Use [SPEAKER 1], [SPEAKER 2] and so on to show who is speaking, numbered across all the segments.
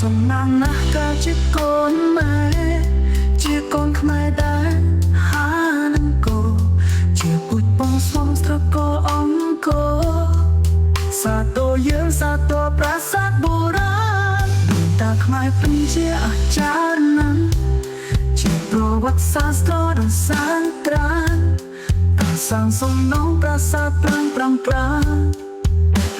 [SPEAKER 1] សំណាងណាស់កាជាកូនម៉ែជាកូនខ្មែរដែរហានឹងគោជាពុជបងស្វំស្ត្រកអង្គសាទរយើងសាទរប្រាសាទបុរាណតាខ្មែរពេញជាអាចារ្យណាស់ជាប្រវត្តិសាស្ត្រដ៏សានត្រានតាសាងសំណងប្រាសាទប្រាំ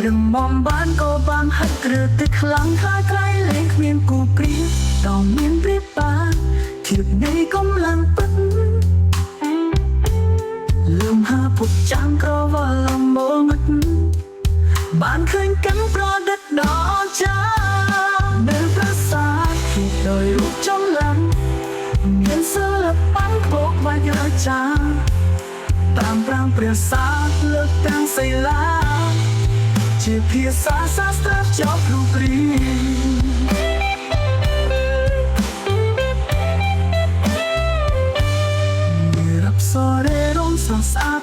[SPEAKER 1] រឹងមមបានក៏បានហាត់គ្រឿទឹកខ្លាំងហើយក្រៃលែងគ្មានគូព្រៀបដ៏មានព្រៀបបានធៀបនៃកម្លាំងពិតលំហាពុកចាំងក្រវល់លំមមិតបានឃើញកាន់ប្រឌិតដ៏ចានៅប្រាសាទที่ដោយរូបចំឡាំមានសិល្បៈបោកបាច់រាចាតាមប្រាំព្រះសាទលើកទាំងសីលាជាភាសាសាស្ត្រចប់រូបរាងមានរាប់សរេរំស្រស់ស្អាត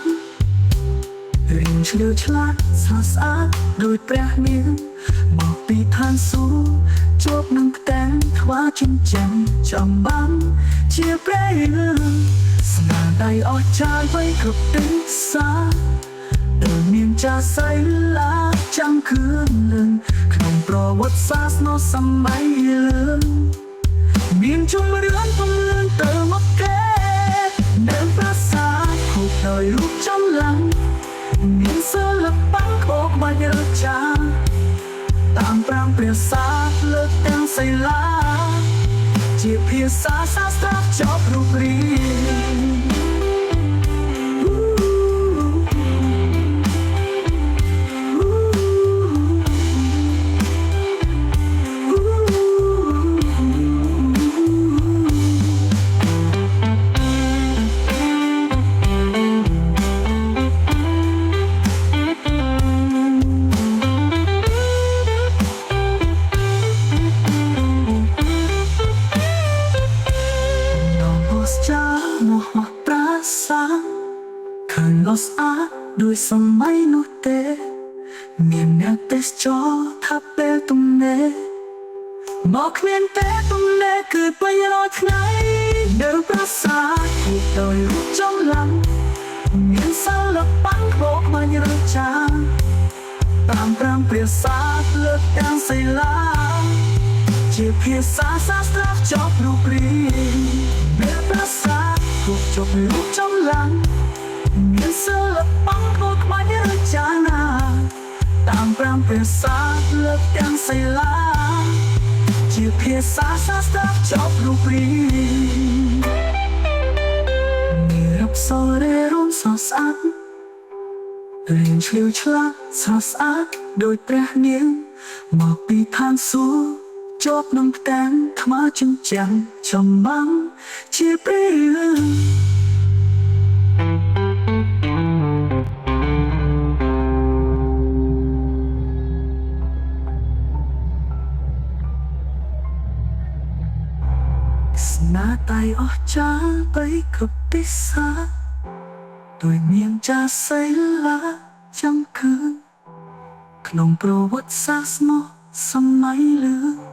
[SPEAKER 1] រៀងឆ្លៀវឆ្លាតស្រស់ស្អាតដោយព្រះនាងមកពីឋានសួគ៌ជាប់នឹងផ្ទាំងថ្វាជញ្ជាំងចំបាំងជាព្រះរឿងស្នាដៃអស្ចារ្យໄວគ្រប់ទិសាដោយមានចាសៃឡាចាំងคืนលឹងក្នុងប្រវត្តិសាស្ត្រនៅសម័យលឿនមានជំរឿនពំលឿនទៅមកគេនៅប្រាសាទហូបដោយរូបចំឡាំមានសិល្បៈបោកបាច់រាចាតាមប្រាំព្រះសាទលើកទាំងសីលាជាភាសាសាស្ត្រចប់រូបរាងឃើញលោស្អាតដោយសម័យនោះទេមានអ្នកទេសចរថាពេលទំនេរមកគ្មានពេលទំនេរគឺពេញរាល់ថ្ងៃនៅប្រាសាទហូបដោយរូបចំឡាំមានសិល្បៈបោកបាច់រាចាតាមប្រាំព្រះសាទលើកទាំងសីលាជាភាសាសាស្ត្រចប់រូបរាងនៅប្រាសាទហូបចុះរូបចំឡាំមានសិល្បៈបោកបាច់រាចាណាតាមប្រាំព្រះសាទលើកទាំងសីលាជាភាសាសាស្ត្រចប់រូបរាងមានរាប់សរេរំស្រស់ស្អាតរៀងឆ្លៀវឆ្លាតស្រស់ស្អាតដោយព្រះនាងមកពីឋានសួគ៌ជាប់នឹងផ្ទាំងថ្មជញ្ជាំងចំបាំងជាព្រះរឿងស្នាដៃអស្ចារ្យបីគ្រប់ទិសាដោយមានចាសីឡាចាំងคืนក្នុងប្រវត្តិសាស្ត្រនោះសម័យលឿន